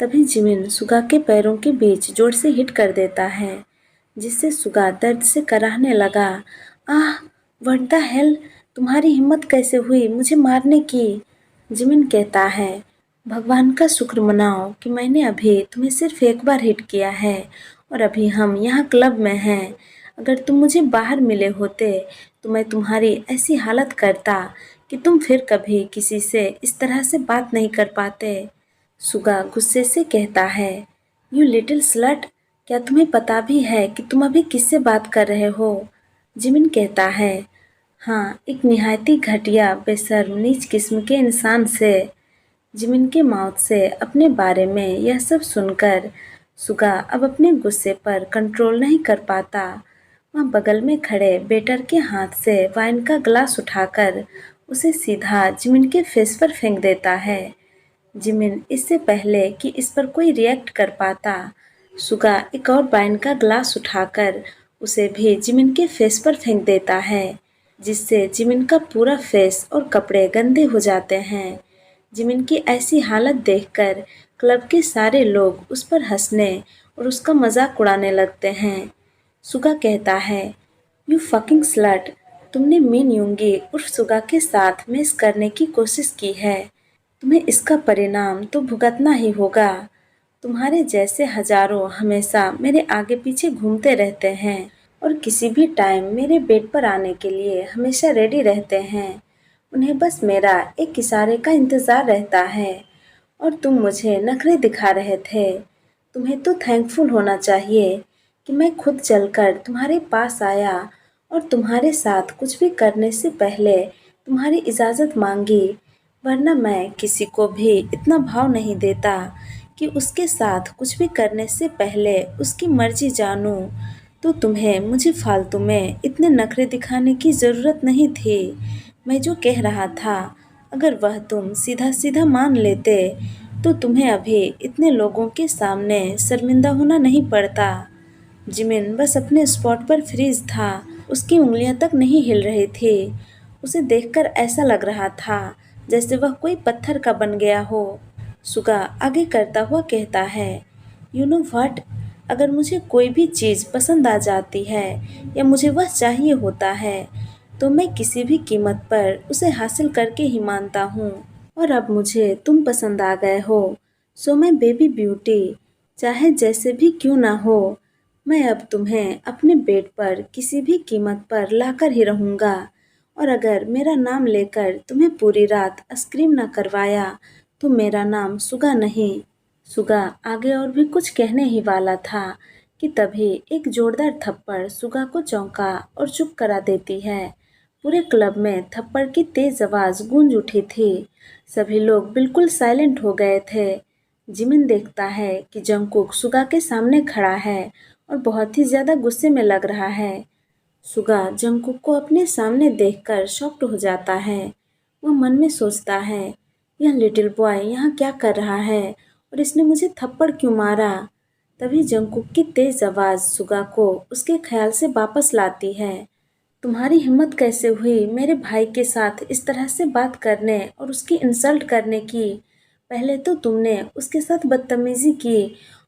तभी जिमिन सुगा के पैरों के बीच जोर से हिट कर देता है, जिससे सुगा दर्द से कराहने लगा। आह, व्हाट द हेल, तुम्हारी हिम्मत कैसे हुई मुझे मारने की? जिमिन कहता है, भगवान का शुक्र मनाओ कि मैंने अभी तुम्हें सिर्फ एक बार हिट किया है और अभी हम यहाँ क्लब में हैं। अगर तुम मुझे बाहर मिले होते तो मैं तुम्हारी ऐसी हालत करता कि तुम फिर कभी किसी से इस तरह से बात नहीं कर पाते। सुगा गुस्से से कहता है, यू लिटिल स्लट, क्या तुम्हें पता भी है कि तुम अभी किससे बात कर रहे हो? जिमिन कहता है, हाँ, एक निहायती घटिया बेशर्म नीच किस्म के इंसान से। जिमिन के माउथ से अपने बारे में यह सब सुनकर सुगा अब अपने गुस्से पर कंट्रोल नहीं कर पाता। वह बगल में खड़े बेटर के हाथ से वाइन का ग्लास उठाकर उसे सीधा जिमिन के फेस पर फेंक देता है। जिमिन इससे पहले कि इस पर कोई रिएक्ट कर पाता, सुगा एक और वाइन का ग्लास उठाकर उसे भी जिमिन के फेस पर फेंक देता है, जिससे जिमिन का पूरा फेस और कपड़े गंदे हो जाते हैं। जिमिन की ऐसी हालत देखकर क्लब के सारे लोग उस पर हंसने और उसका मजाक उड़ाने लगते हैं। सुगा कहता है, यू फकिंग स्लट, तुमने मिन यूंगी उर्फ सुगा के साथ मेस करने की कोशिश की है। तुम्हें इसका परिणाम तो भुगतना ही होगा। तुम्हारे जैसे हजारों हमेशा मेरे आगे पीछे घूमते रहते हैं और किसी भी टाइम मेरे बेड पर आने के लिए हमेशा रेडी रहते हैं। उन्हें बस मेरा एक इशारे का इंतज़ार रहता है और तुम मुझे नखरे दिखा रहे थे। तुम्हें तो थैंकफुल होना चाहिए कि मैं खुद चलकर तुम्हारे पास आया और तुम्हारे साथ कुछ भी करने से पहले तुम्हारी इजाज़त मांगी, वरना मैं किसी को भी इतना भाव नहीं देता कि उसके साथ कुछ भी करने से पहले उसकी मर्जी जानूं। तो तुम्हें मुझे फालतू में इतने नखरे दिखाने की ज़रूरत नहीं थी। मैं जो कह रहा था, अगर वह तुम सीधा सीधा मान लेते तो तुम्हें अभी इतने लोगों के सामने शर्मिंदा होना नहीं पड़ता। जिमिन बस अपने स्पॉट पर फ्रीज था, उसकी उंगलियां तक नहीं हिल रही थी। उसे देखकर ऐसा लग रहा था जैसे वह कोई पत्थर का बन गया हो। सुगा आगे करता हुआ कहता है, यू नो व्हाट, अगर मुझे कोई भी चीज़ पसंद आ जाती है या मुझे वह चाहिए होता है तो मैं किसी भी कीमत पर उसे हासिल करके ही मानता हूँ। और अब मुझे तुम पसंद आ गए हो, सो मैं बेबी ब्यूटी, चाहे जैसे भी क्यों ना हो, मैं अब तुम्हें अपने बेड पर किसी भी कीमत पर लाकर ही रहूँगा। और अगर मेरा नाम लेकर तुम्हें पूरी रात स्क्रीम ना करवाया तो मेरा नाम सुगा नहीं। सुगा आगे और भी कुछ कहने ही वाला था कि तभी एक जोरदार थप्पड़ सुगा को चौंका और चुप करा देती है। पूरे क्लब में थप्पड़ की तेज आवाज गूंज उठी थी। सभी लोग बिल्कुल साइलेंट हो गए थे। जिमिन देखता है कि जंगकुक सुगा के सामने खड़ा है और बहुत ही ज्यादा गुस्से में लग रहा है। सुगा जंगकुक को अपने सामने देखकर शॉक्ड हो जाता है। वह मन में सोचता है, यह लिटिल बॉय यहाँ क्या कर रहा है और इसने मुझे थप्पड़ क्यों मारा? तभी जंगकुक की तेज आवाज सुगा को उसके ख्याल से वापस लाती है। तुम्हारी हिम्मत कैसे हुई मेरे भाई के साथ इस तरह से बात करने और उसकी इंसल्ट करने की? पहले तो तुमने उसके साथ बदतमीजी की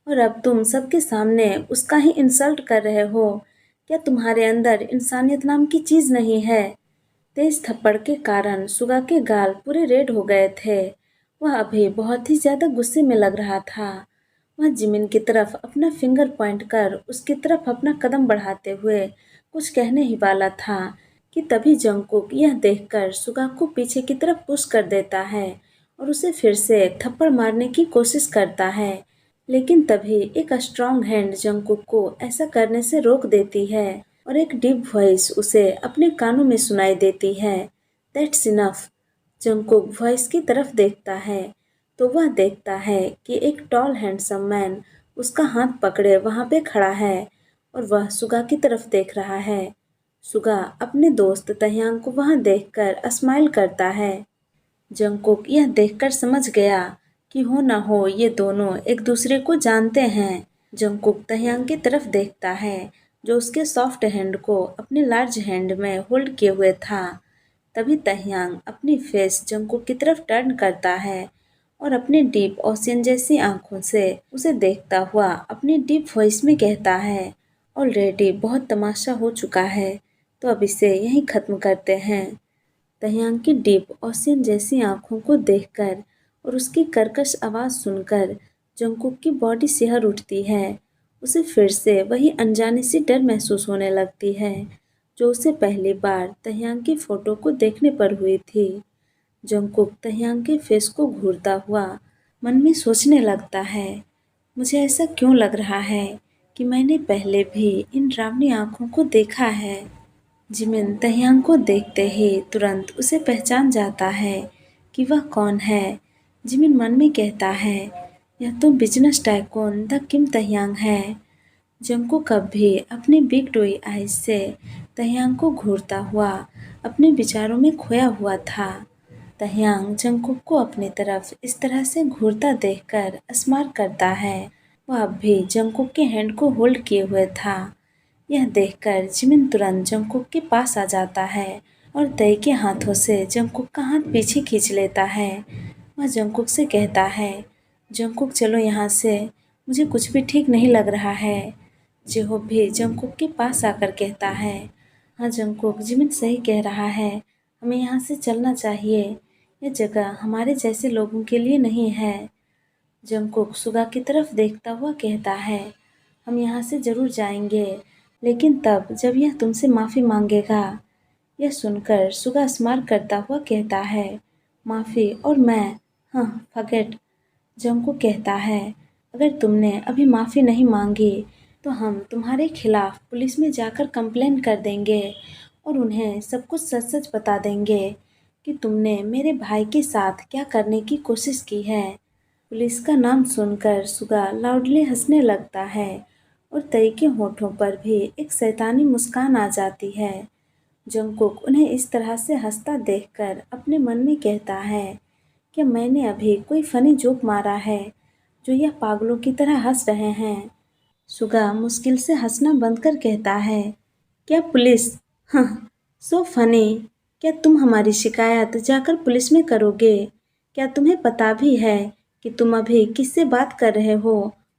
और अब तुम सबके सामने उसका ही इंसल्ट कर रहे हो। क्या तुम्हारे अंदर इंसानियत नाम की चीज नहीं है? तेज थप्पड़ के कारण सुगा के गाल पूरे रेड हो गए थे। वह अभी बहुत ही ज्यादा गुस्से में लग रहा था। वह जिमिन की तरफ अपना फिंगर पॉइंट कर उसकी तरफ अपना कदम बढ़ाते हुए कुछ कहने ही वाला था कि तभी जंगकुक यह देखकर सुगा को पीछे की तरफ पुश कर देता है और उसे फिर से थप्पड़ मारने की कोशिश करता है। लेकिन तभी एक स्ट्रॉन्ग हैंड जंगकुक को ऐसा करने से रोक देती है और एक डीप वॉइस उसे अपने कानों में सुनाई देती है, दैट्स इनफ। जंगकुक वॉइस की तरफ देखता है तो वह देखता है कि एक टॉल हैंडसम मैन उसका हाथ पकड़े वहां पे खड़ा है और वह सुगा की तरफ देख रहा है। सुगा अपने दोस्त तह्यांग को वहां देखकर स्माइल करता है। जंगकुक यह देखकर समझ गया कि हो ना हो ये दोनों एक दूसरे को जानते हैं। जंगकुक तह्यांग की तरफ देखता है जो उसके सॉफ्ट हैंड को अपने लार्ज हैंड में होल्ड किए हुए था। तभी तह्यांग अपनी फेस जंगकुक की तरफ टर्न करता है और अपने डीप ओशियन जैसी आंखों से उसे देखता हुआ अपनी डीप वॉइस में कहता है, ऑलरेडी बहुत तमाशा हो चुका है, तो अब इसे यहीं खत्म करते हैं। तह्यांग की डीप ओशियन जैसी आंखों को देखकर और उसकी कर्कश आवाज़ सुनकर जंगकुक की बॉडी सिहर उठती है। उसे फिर से वही अनजानी सी डर महसूस होने लगती है जो उसे पहली बार तह्यांग की फोटो को देखने पर हुई थी। जंगकुक तह्यांग के फेस को घूरता हुआ मन में सोचने लगता है, मुझे ऐसा क्यों लग रहा है कि मैंने पहले भी इन डरावनी आंखों को देखा है। जिमिन तह्यांग को देखते ही तुरंत उसे पहचान जाता है कि वह कौन है। जिमिन मन में कहता है, यह तो बिजनेस टाइकून द किम तह्यांग है। जंगकुक अब भी अपने बिग डोई आइज से तह्यांग को घूरता हुआ अपने विचारों में खोया हुआ था। तह्यांग जंगकुक को अपनी तरफ इस तरह से घूरता देखकर स्मार करता है। वह अब भी जंगकुक के हैंड को होल्ड किए हुए था। यह देखकर जिमिन तुरंत जंगकुक के पास आ जाता है और तय के हाथों से जंगकुक का हाथ पीछे खींच लेता है। वह जंगकुक से कहता है, जंगकुक चलो यहाँ से, मुझे कुछ भी ठीक नहीं लग रहा है। जेहोब भी जंगकुक के पास आकर कहता है, हाँ जंगकुक, जिमिन सही कह रहा है, हमें यहाँ से चलना चाहिए। यह जगह हमारे जैसे लोगों के लिए नहीं है। जंगकुक सुगा की तरफ देखता हुआ कहता है, हम यहाँ से ज़रूर जाएंगे, लेकिन तब जब यह तुमसे माफ़ी मांगेगा। यह सुनकर सुगा स्मार करता हुआ कहता है, माफ़ी और मैं, हाँ फगेट। जंगकुक कहता है, अगर तुमने अभी माफ़ी नहीं मांगी तो हम तुम्हारे खिलाफ पुलिस में जाकर कंप्लेन कर देंगे और उन्हें सब कुछ सच सच बता देंगे कि तुमने मेरे भाई के साथ क्या करने की कोशिश की है। पुलिस का नाम सुनकर सुगा लाउडली हंसने लगता है और तई के होठों पर भी एक शैतानी मुस्कान आ जाती है। जंगकुक उन्हें इस तरह से हंसता देखकर अपने मन में कहता है, क्या मैंने अभी कोई फनी जोक मारा है जो यह पागलों की तरह हंस रहे हैं। सुगा मुश्किल से हंसना बंद कर कहता है, क्या पुलिस, हाँ सो फनी, क्या तुम हमारी शिकायत जाकर पुलिस में करोगे? क्या तुम्हें पता भी है कि तुम अभी किससे बात कर रहे हो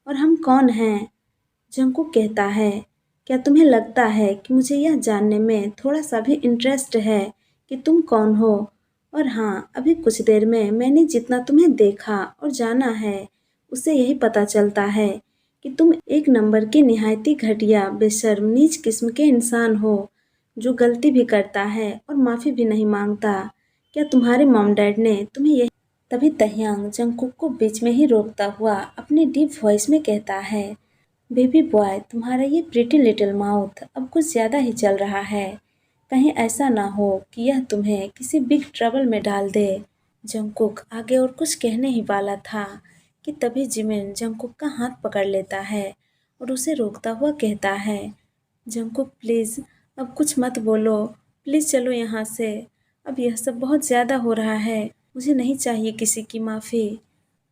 और हम कौन हैं? जंगकुक कहता है, क्या तुम्हें लगता है कि मुझे यह जानने में थोड़ा सा भी इंटरेस्ट है कि तुम कौन हो? और हाँ, अभी कुछ देर में मैंने जितना तुम्हें देखा और जाना है, उससे यही पता चलता है कि तुम एक नंबर के निहायती घटिया, बेशर्म, नीच किस्म के इंसान हो, जो गलती भी करता है और माफ़ी भी नहीं मांगता। क्या तुम्हारे मॉम डैड ने तुम्हें यही? तभी तह्यांग जंगकुक को बीच में ही रोकता हुआ अपनी डीप वॉइस में कहता है, बेबी बॉय, तुम्हारा ये प्रिटी लिटिल माउथ अब कुछ ज़्यादा ही चल रहा है। कहीं ऐसा ना हो कि यह तुम्हें किसी बिग ट्रबल में डाल दे। जंगकुक आगे और कुछ कहने ही वाला था कि तभी जिमिन जंगकुक का हाथ पकड़ लेता है और उसे रोकता हुआ कहता है, जंगकुक प्लीज़ अब कुछ मत बोलो, प्लीज़ चलो यहाँ से। अब यह सब बहुत ज़्यादा हो रहा है, मुझे नहीं चाहिए किसी की माफ़ी।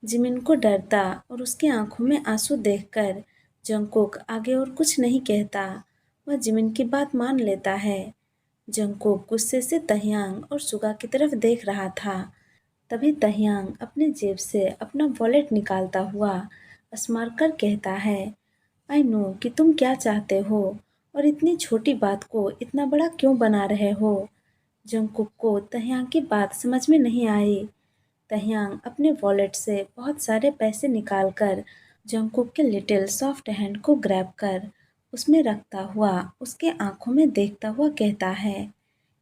जिमिन को डरता और उसकी आंखों में आंसू देखकर जंगकुक आगे और कुछ नहीं कहता। वह जिमिन की बात मान लेता है। जंगकुक गुस्से से तह्यांग और सुगा की तरफ देख रहा था। तभी तह्यांग अपने जेब से अपना वॉलेट निकालता हुआ स्मार कर कहता है, आई नो कि तुम क्या चाहते हो और इतनी छोटी बात को इतना बड़ा क्यों बना रहे हो। जंगकुक को तह्यांग की बात समझ में नहीं आई। तह्यांग अपने वॉलेट से बहुत सारे पैसे निकालकर जंगकुक के लिटिल सॉफ्ट हैंड को ग्रैब कर उसमें रखता हुआ उसके आंखों में देखता हुआ कहता है,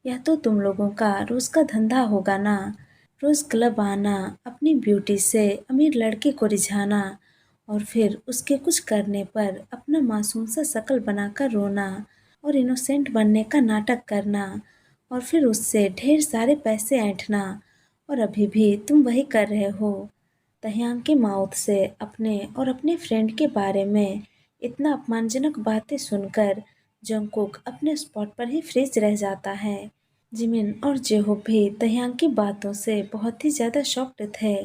यह तो तुम लोगों का रोज़ का धंधा होगा ना, रोज़ क्लब आना, अपनी ब्यूटी से अमीर लड़के को रिझाना और फिर उसके कुछ करने पर अपना मासूम सा शक्ल बनाकर रोना और इनोसेंट बनने का नाटक करना और फिर उससे ढेर सारे पैसे ऐंठना, और अभी भी तुम वही कर रहे हो। तह्यांग के माउथ से अपने और अपने फ्रेंड के बारे में इतना अपमानजनक बातें सुनकर जंगकुक अपने स्पॉट पर ही फ्रीज रह जाता है। जिमिन और जेहोब भी तह्यांग की बातों से बहुत ही ज़्यादा शॉक्ड थे।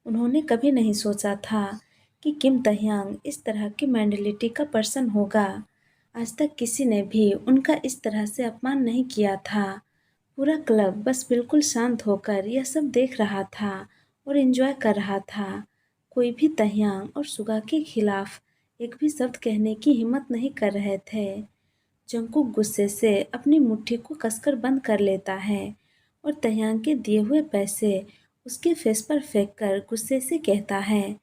उन्होंने कभी नहीं सोचा था कि किम तह्यांग इस तरह की मेंटलिटी का पर्सन होगा। आज तक किसी ने भी उनका इस तरह से अपमान नहीं किया था। पूरा क्लब बस बिल्कुल शांत होकर यह सब देख रहा था और एंजॉय कर रहा था। कोई भी तह्यांग और सुगा के खिलाफ एक भी शब्द कहने की हिम्मत नहीं कर रहे थे। जंगकुक गुस्से से अपनी मुट्ठी को कसकर बंद कर लेता है और तह्यांग के दिए हुए पैसे उसके फेस पर फेंक कर गुस्से से कहता है,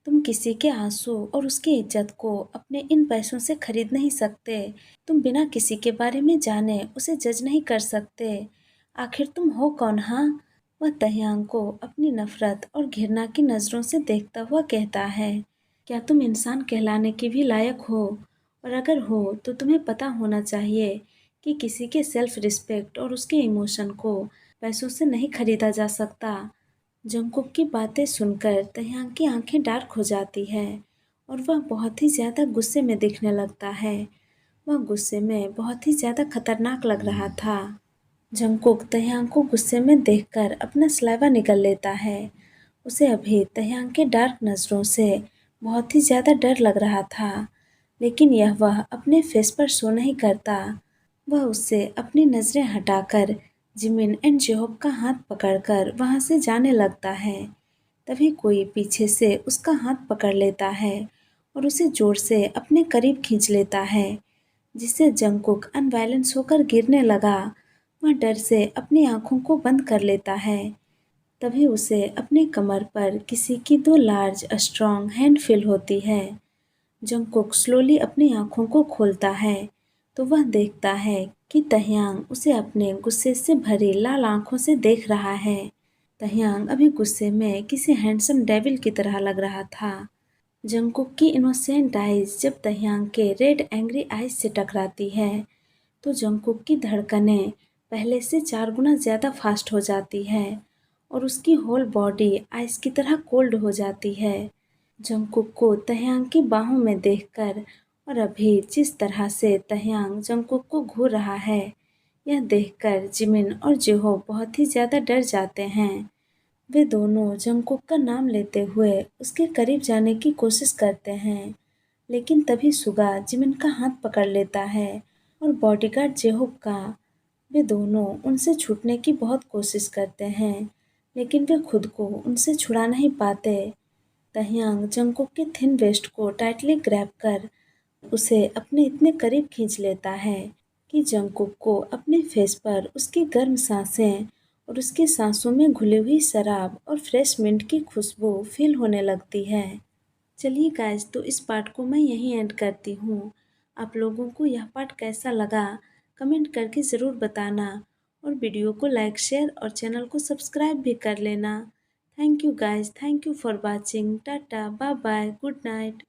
तुम किसी के आंसू और उसकी इज्जत को अपने इन पैसों से खरीद नहीं सकते। तुम बिना किसी के बारे में जाने उसे जज नहीं कर सकते। आखिर तुम हो कौन? हाँ? वह तह्यांग को अपनी नफरत और घृणा की नज़रों से देखता हुआ कहता है, क्या तुम इंसान कहलाने के भी लायक हो? और अगर हो तो तुम्हें पता होना चाहिए कि किसी के सेल्फ रिस्पेक्ट और उसके इमोशन को पैसों से नहीं खरीदा जा सकता। जंगकुक की बातें सुनकर तह्यांग की आंखें डार्क हो जाती है और वह बहुत ही ज़्यादा गुस्से में दिखने लगता है। वह गुस्से में बहुत ही ज़्यादा खतरनाक लग रहा था। जंगकुक तह्यांग को गुस्से में देखकर अपना सलाइवा निगल लेता है। उसे अभी तह्यांग के डार्क नज़रों से बहुत ही ज़्यादा डर लग रहा था, लेकिन यह वह अपने फेस पर शो नहीं करता। वह उससे अपनी नज़रें हटाकर जिमिन एंड जेहोब का हाथ पकड़कर वहाँ से जाने लगता है। तभी कोई पीछे से उसका हाथ पकड़ लेता है और उसे जोर से अपने करीब खींच लेता है, जिससे जंगकुक अनबैलेंस होकर गिरने लगा। वह डर से अपनी आंखों को बंद कर लेता है। तभी उसे अपने कमर पर किसी की दो लार्ज स्ट्रॉन्ग हैंड फील होती है। जंगकुक स्लोली अपनी आंखों को खोलता है तो वह देखता है कि तह्यांग उसे अपने गुस्से से भरी लाल आंखों से देख रहा है। तह्यांग अभी गुस्से में किसी हैंडसम डेविल की तरह लग रहा था। जंगकुक की इनोसेंट आइज जब तह्यांग के रेड एंग्री आइज से टकराती है तो जंगकुक की धड़कनें पहले से 4 गुना ज़्यादा फास्ट हो जाती है और उसकी होल बॉडी आइस की तरह कोल्ड हो जाती है। जंगकुक को तह्यांग की बाहों में देखकर और अभी जिस तरह से तह्यांग जंगकुक को घूर रहा है, यह देखकर जिमिन और जेहो बहुत ही ज़्यादा डर जाते हैं। वे दोनों जंगकुक का नाम लेते हुए उसके करीब जाने की कोशिश करते हैं, लेकिन तभी सुगा जिमिन का हाथ पकड़ लेता है और बॉडीगार्ड जेहोब का। वे दोनों उनसे छूटने की बहुत कोशिश करते हैं, लेकिन वे खुद को उनसे छुड़ा नहीं पाते। तह्यांग जंगकुक के थिन वेस्ट को टाइटली ग्रैब कर उसे अपने इतने करीब खींच लेता है कि जंगकुक को अपने फेस पर उसकी गर्म सांसें और उसकी सांसों में घुली हुई शराब और फ्रेश मिंट की खुशबू फील होने लगती है। चलिए गाइस, तो इस पार्ट को मैं यहीं एंड करती हूँ। आप लोगों को यह पार्ट कैसा लगा कमेंट करके ज़रूर बताना और वीडियो को लाइक शेयर और चैनल को सब्सक्राइब भी कर लेना। Thank you guys, thank you for watching. Tata, bye bye, good night.